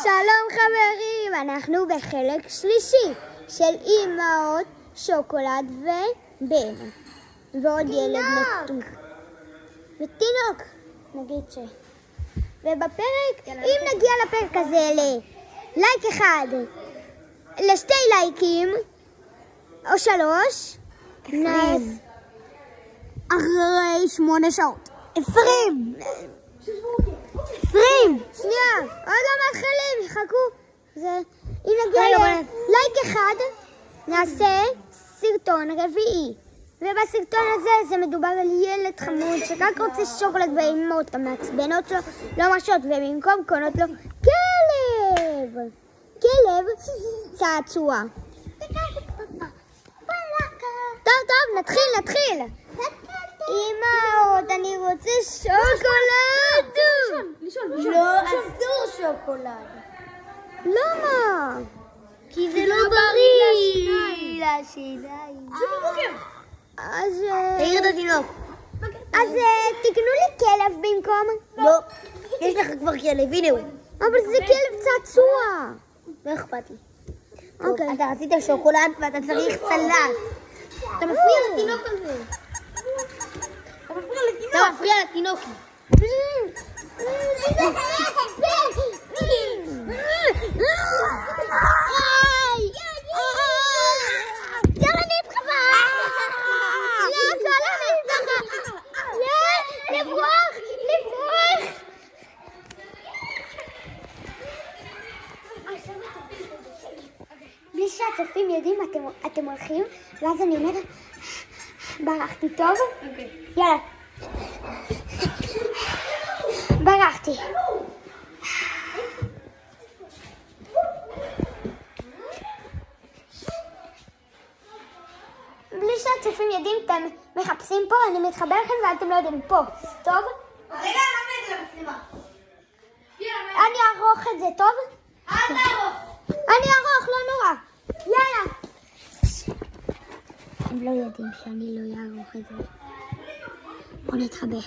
שלום חברים, אנחנו בחלק שלישי של אמהות, שוקולד ובן ועוד ילד מתוק ותינוק, נגיד ש... ובפרק, אם נגיע לפרק הזה ללייק אחד, לשתי לייקים או 3 אחרי 8 שעות 20 שנייה, עוד לא מתחילים, יחכו. אם נגיע ללייק אחד, נעשה סרטון רביעי. ובסרטון הזה זה מדובר על ילד חמוד שרק רוצה שוקולד ואימות המעצבנות שלו לא מרשות, ובמקום קונות לו כלב צעצוע. טוב, נתחיל. אמהות, אני רוצה שוקולד. לא, אסור שוקולד. למה? כי זה לא בריא לשיניים. אז... תעיר את התינוק. אז תקנו לי כלב במקום. לא, יש לך כבר כלב, הנה הוא. אבל זה כלב צעצוע. לא אכפת לי. אוקיי. אתה רצית שוקולד ואתה צריך צלחת. אתה מפריע לתינוק הזה. אתה מפריע לתינוק. בלי שהצופים יודעים, אתם הולכים, ואז אני אומרת, ברחתי טוב? יאללה. ברחתי. בלי שהצופים יודעים, אתם מחפשים פה, אני מתחבר לכם ואתם לא יודעים פה. טוב? רגע, מה זה למצלמה? אני אערוך את זה, טוב? אל תערוך. אני אערוך, לא נורא. יאללה. הם לא יודעים שאני לא אערוך את זה. בוא נתחבא.